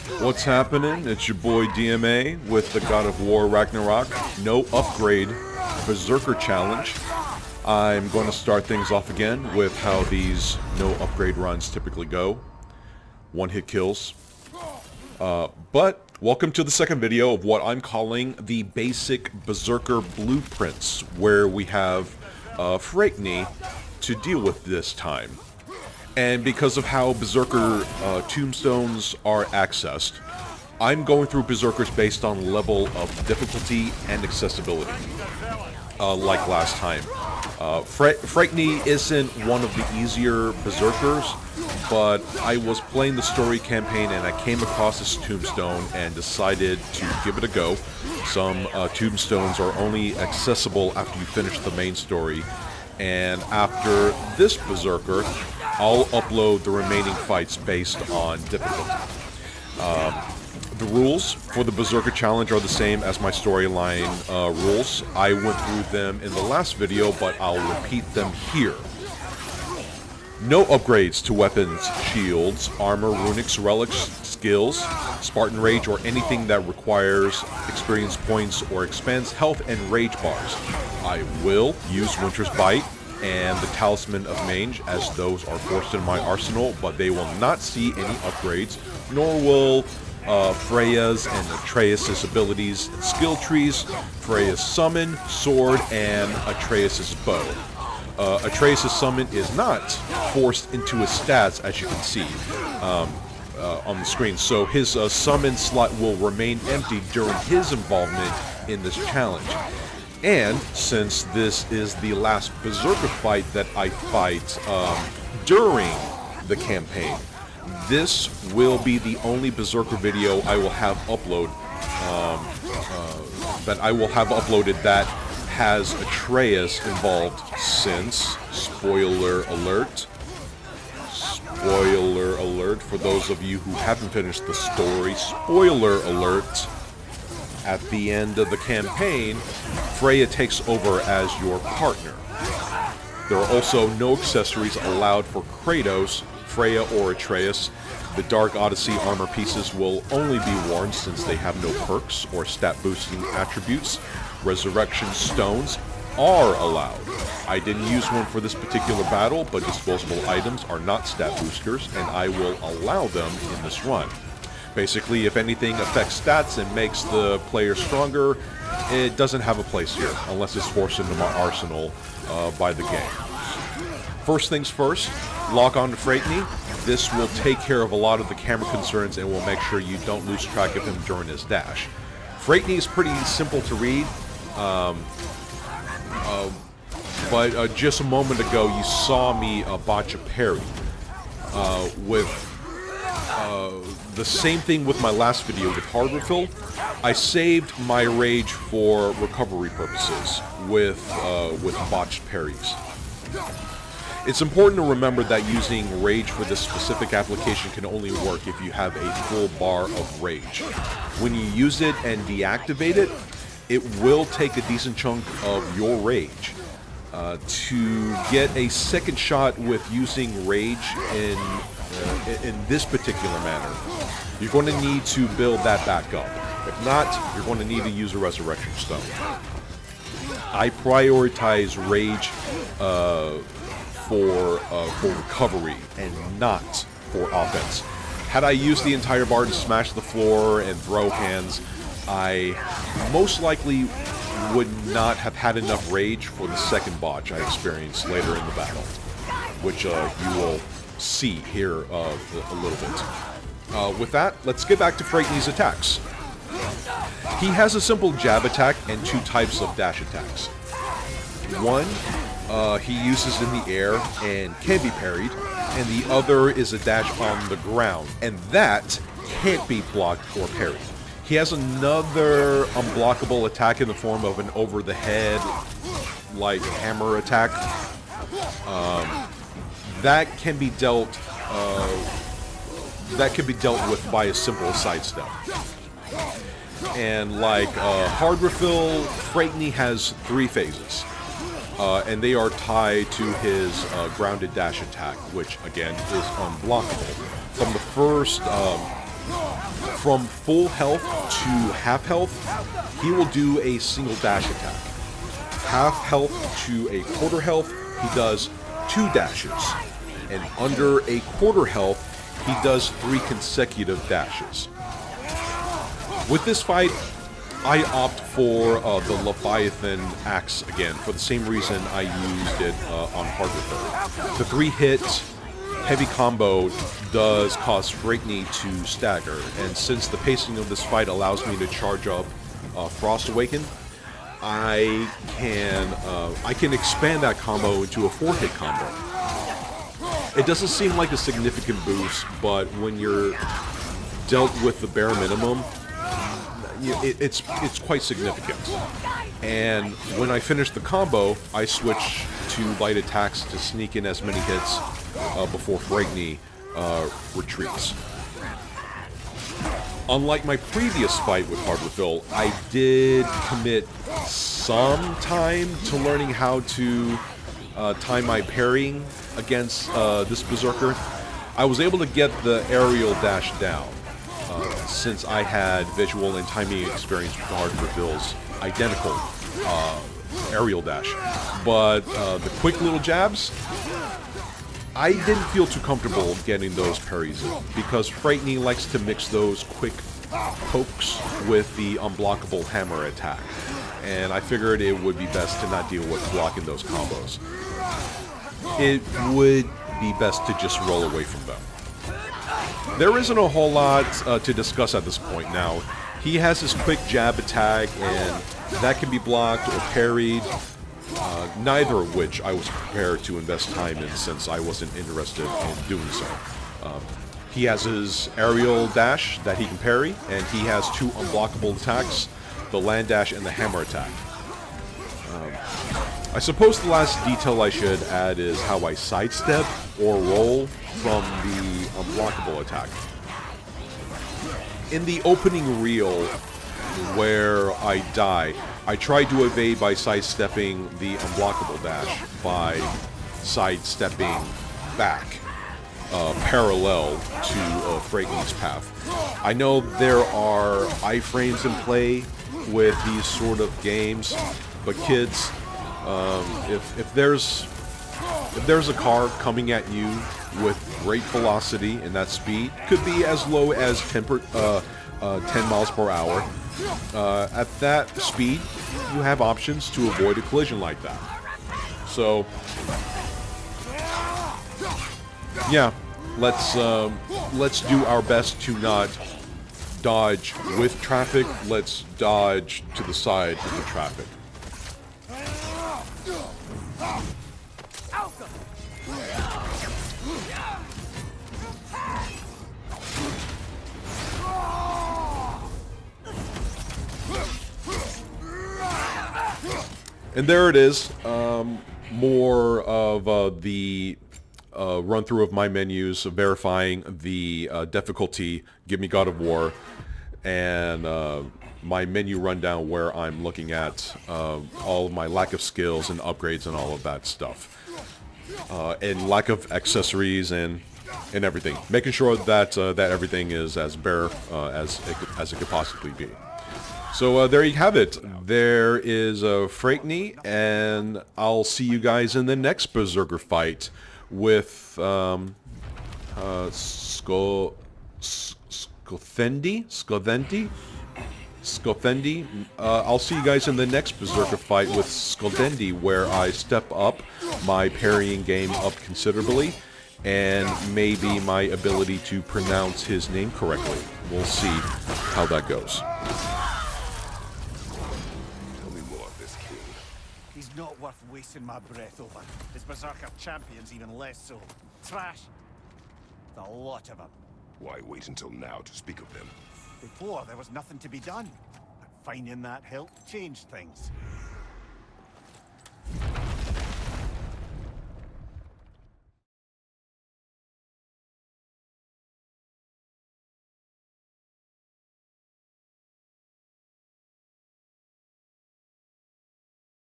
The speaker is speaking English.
What's happening? It's your boy DMA with the God of War Ragnarok No Upgrade Berserker Challenge. I'm going to start things off again with how these no upgrade runs typically go. One-hit kills. But welcome to the second video of what I'm calling the Basic Berserker Blueprints, where we have Fraekni to deal with this time. And because of how Berserker tombstones are accessed, I'm going through Berserkers based on level of difficulty and accessibility, like last time. Fraekni isn't one of the easier Berserkers, but I was playing the story campaign and I came across this tombstone and decided to give it a go. Some tombstones are only accessible after you finish the main story, and after this Berserker, I'll upload the remaining fights based on difficulty. The rules for the Berserker Challenge are the same as my storyline rules. I went through them in the last video, but I'll repeat them here. No upgrades to weapons, shields, armor, runics, relics, skills, Spartan Rage, or anything that requires experience points or expands health and rage bars. I will use Winter's Bite and the Talisman of Mange, as those are forced in my arsenal, but they will not see any upgrades, nor will Freya's and Atreus' abilities and skill trees, Freya's summon, sword, and Atreus' bow. Atreus' summon is not forced into his stats, as you can see on the screen, so his summon slot will remain empty during his involvement in this challenge. And since this is the last Berserker fight that I fight during the campaign, this will be the only Berserker video I will have uploaded that has Atreus involved, since, spoiler alert for those of you who haven't finished the story, spoiler alert, at the end of the campaign, Freya takes over as your partner. There are also no accessories allowed for Kratos, Freya, or Atreus. The Dark Odyssey armor pieces will only be worn since they have no perks or stat boosting attributes. Resurrection stones are allowed. I didn't use one for this particular battle, but disposable items are not stat boosters, and I will allow them in this run. Basically, if anything affects stats and makes the player stronger, it doesn't have a place here, unless it's forced into my arsenal by the game. First things first, lock on to Fraekni. This will take care of a lot of the camera concerns and will make sure you don't lose track of him during his dash. Fraekni is pretty simple to read, but just a moment ago you saw me botch a parry with the same thing with my last video with hard refill. I saved my rage for recovery purposes with botched parries. It's important to remember that using rage for this specific application can only work if you have a full bar of rage. When you use it and deactivate it, it will take a decent chunk of your rage. To get a second shot with using rage in this particular manner, you're going to need to build that back up. If not, you're going to need to use a Resurrection Stone. I prioritize rage for recovery and not for offense. Had I used the entire bar to smash the floor and throw hands, I most likely would not have had enough rage for the second botch I experienced later in the battle, which you will see here a little bit. With that, let's get back to Fraekni's attacks. He has a simple jab attack and two types of dash attacks. One he uses in the air and can be parried, and the other is a dash on the ground, and that can't be blocked or parried. He has another unblockable attack in the form of an over-the-head like hammer attack. That can be dealt with by a simple sidestep. And like hard refill, Fraekni has 3 phases. And they are tied to his grounded dash attack, which again is unblockable. From the first From full health to half health, he will do a single dash attack. Half health to a quarter health, he does 2 dashes. And under a quarter health, he does 3 consecutive dashes. With this fight, I opt for the Leviathan axe again, for the same reason I used it on hard repair. The 3-hit heavy combo does cause Fraekni to stagger, and since the pacing of this fight allows me to charge up Frost Awaken, I can expand that combo into a 4-hit combo. It doesn't seem like a significant boost, but when you're dealt with the bare minimum, it's quite significant. And when I finish the combo, I switch to light attacks to sneak in as many hits before Fraekni retreats. Unlike my previous fight with Hardwoodville, I did commit some time to learning how to time my parrying against this Berserker. I was able to get the aerial dash down, since I had visual and timing experience with Hardwoodville's identical aerial dash. But the quick little jabs, I didn't feel too comfortable getting those parries in, because Fraekni likes to mix those quick pokes with the unblockable hammer attack, and I figured it would be best to not deal with blocking those combos. It would be best to just roll away from them. There isn't a whole lot to discuss at this point now. He has his quick jab attack, and that can be blocked or parried. Neither of which I was prepared to invest time in, since I wasn't interested in doing so. He has his aerial dash that he can parry, and he has 2 unblockable attacks, the land dash and the hammer attack. I suppose the last detail I should add is how I sidestep or roll from the unblockable attack. In the opening reel where I die, I tried to evade by sidestepping the unblockable dash by sidestepping back parallel to Fraekni's path. I know there are iframes in play with these sort of games, but kids, if there's a car coming at you with great velocity, and that speed could be as low as 10 miles per hour, at that speed, you have options to avoid a collision like that. So, yeah, let's do our best to not dodge with traffic. Let's dodge to the side of the traffic. And there it is, more of the run-through of my menus, verifying the difficulty, give me God of War, and my menu rundown where I'm looking at all of my lack of skills and upgrades and all of that stuff. And lack of accessories and everything. Making sure that that everything is as bare as it could possibly be. So there you have it. There is Fraekni, and I'll see you guys in the next Berserker fight with Skothendi. I'll see you guys in the next Berserker fight with Skothendi, where I step up my parrying game up considerably, and maybe my ability to pronounce his name correctly. We'll see how that goes. He's not worth wasting my breath over. His Berserker champion's even less so. Trash. The lot of them. Why wait until now to speak of them? Before, there was nothing to be done. But finding that help changed things.